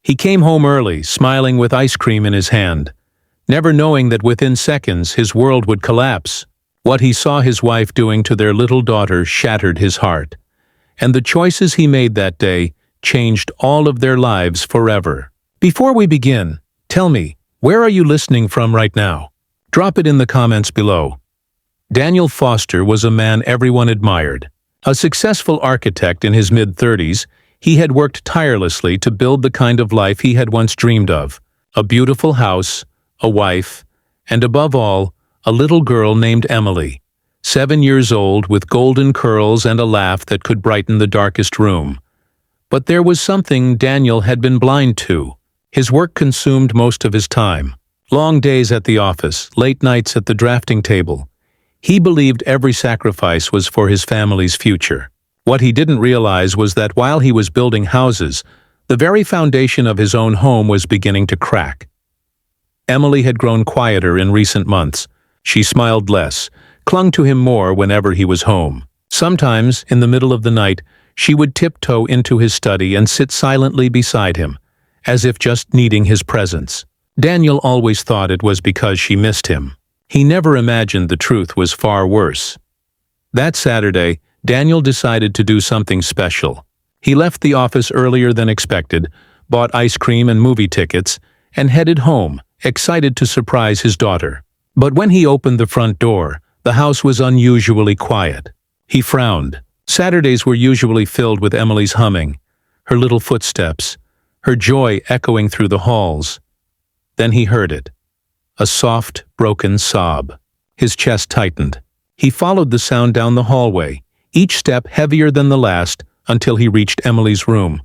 He came home early, smiling with ice cream in his hand, never knowing that within seconds his world would collapse. What he saw his wife doing to their little daughter shattered his heart. And the choices he made that day changed all of their lives forever. Before we begin, tell me, where are you listening from right now? Drop it in the comments below. Daniel Foster was a man everyone admired. A successful architect in his mid-30s, he had worked tirelessly to build the kind of life he had once dreamed of. A beautiful house, a wife, and above all, a little girl named Emily, 7 years old with golden curls and a laugh that could brighten the darkest room. But there was something Daniel had been blind to. His work consumed most of his time. Long days at the office, late nights at the drafting table. He believed every sacrifice was for his family's future. What he didn't realize was that while he was building houses, the very foundation of his own home was beginning to crack. Emily had grown quieter in recent months. She smiled less, clung to him more whenever he was home. Sometimes, in the middle of the night, she would tiptoe into his study and sit silently beside him, as if just needing his presence. Daniel always thought it was because she missed him. He never imagined the truth was far worse. That Saturday, Daniel decided to do something special. He left the office earlier than expected, bought ice cream and movie tickets, and headed home, excited to surprise his daughter. But when he opened the front door, the house was unusually quiet. He frowned. Saturdays were usually filled with Emily's humming, her little footsteps, her joy echoing through the halls. Then he heard it. A soft, broken sob. His chest tightened. He followed the sound down the hallway, each step heavier than the last, until he reached Emily's room.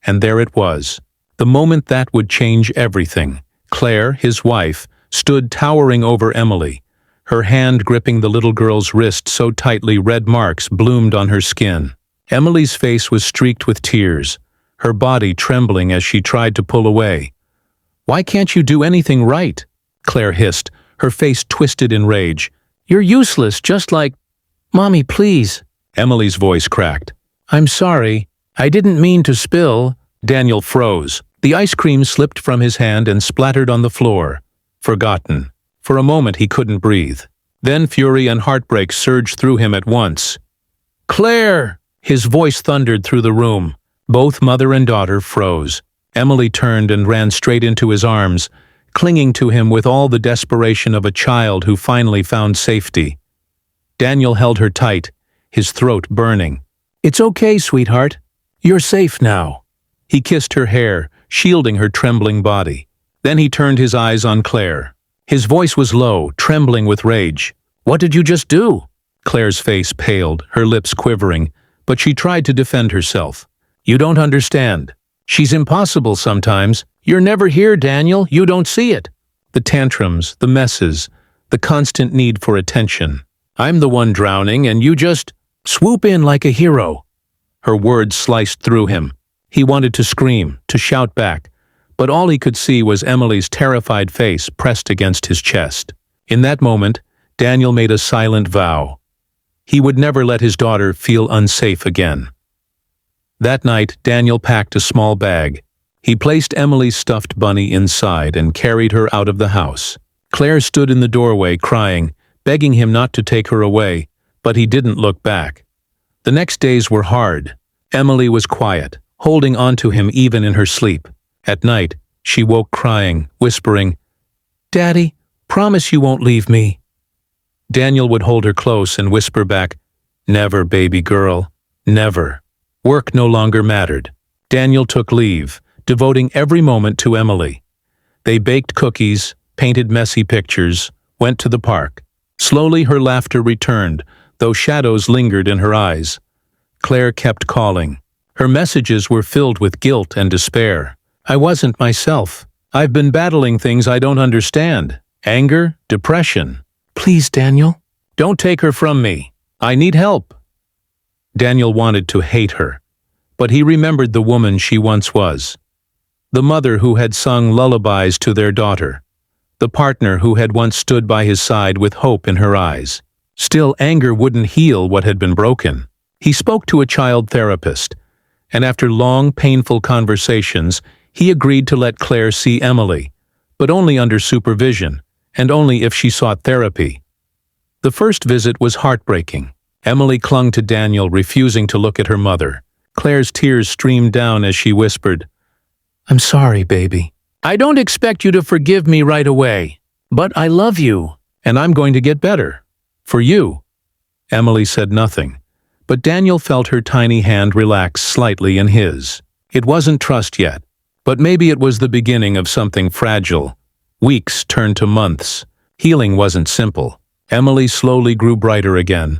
And there it was. The moment that would change everything. Claire, his wife, stood towering over Emily, her hand gripping the little girl's wrist so tightly red marks bloomed on her skin. Emily's face was streaked with tears, her body trembling as she tried to pull away. "Why can't you do anything right?" Claire hissed, her face twisted in rage. "You're useless, just like—" "Mommy, please." Emily's voice cracked. "I'm sorry. I didn't mean to spill." Daniel froze. The ice cream slipped from his hand and splattered on the floor. Forgotten. For a moment he couldn't breathe. Then fury and heartbreak surged through him at once. "Claire!" His voice thundered through the room. Both mother and daughter froze. Emily turned and ran straight into his arms, clinging to him with all the desperation of a child who finally found safety. Daniel held her tight, his throat burning. "It's okay, sweetheart. You're safe now." He kissed her hair, shielding her trembling body. Then he turned his eyes on Claire. His voice was low, trembling with rage. "What did you just do?" Claire's face paled, her lips quivering, but she tried to defend herself. "You don't understand. She's impossible sometimes. You're never here, Daniel. You don't see it." The tantrums, the messes, the constant need for attention. "I'm the one drowning and you just swoop in like a hero." Her words sliced through him. He wanted to scream, to shout back, but all he could see was Emily's terrified face pressed against his chest. In that moment, Daniel made a silent vow. He would never let his daughter feel unsafe again. That night, Daniel packed a small bag. He placed Emily's stuffed bunny inside and carried her out of the house. Claire stood in the doorway crying, begging him not to take her away, but he didn't look back. The next days were hard. Emily was quiet, holding on to him even in her sleep. At night, she woke crying, whispering, "Daddy, promise you won't leave me." Daniel would hold her close and whisper back, "Never, baby girl, never." Work no longer mattered. Daniel took leave, devoting every moment to Emily. They baked cookies, painted messy pictures, went to the park. Slowly her laughter returned, though shadows lingered in her eyes. Claire kept calling. Her messages were filled with guilt and despair. "I wasn't myself. I've been battling things I don't understand. Anger, depression. Please, Daniel, don't take her from me. I need help." Daniel wanted to hate her, but he remembered the woman she once was. The mother who had sung lullabies to their daughter. The partner who had once stood by his side with hope in her eyes. Still, anger wouldn't heal what had been broken. He spoke to a child therapist, and after long, painful conversations, He agreed to let Claire see Emily, but only under supervision, and only if she sought therapy. The first visit was heartbreaking. Emily clung to Daniel, refusing to look at her mother. Claire's tears streamed down as she whispered, "I'm sorry, baby. I don't expect you to forgive me right away, but I love you, and I'm going to get better. For you." Emily said nothing, but Daniel felt her tiny hand relax slightly in his. It wasn't trust yet, but maybe it was the beginning of something fragile. Weeks turned to months. Healing wasn't simple. Emily slowly grew brighter again,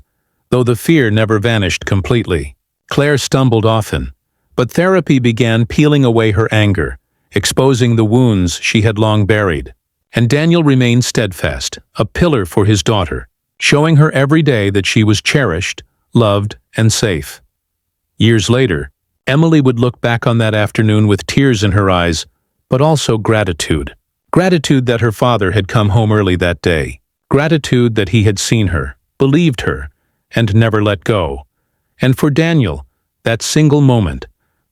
though the fear never vanished completely. Claire stumbled often, but therapy began peeling away her anger, exposing the wounds she had long buried. And Daniel remained steadfast, a pillar for his daughter, showing her every day that she was cherished, loved, and safe. Years later, Emily would look back on that afternoon with tears in her eyes, but also gratitude. Gratitude that her father had come home early that day. Gratitude that he had seen her, believed her, and never let go. And for Daniel, that single moment,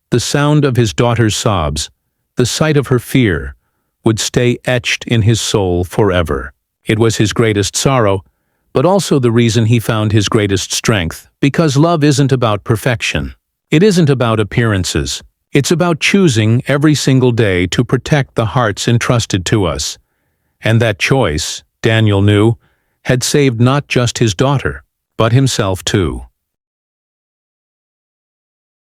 the sound of his daughter's sobs, the sight of her fear, would stay etched in his soul forever. It was his greatest sorrow, but also the reason he found his greatest strength, because love isn't about perfection. It isn't about appearances. It's about choosing every single day to protect the hearts entrusted to us. And that choice, Daniel knew, had saved not just his daughter, but himself too.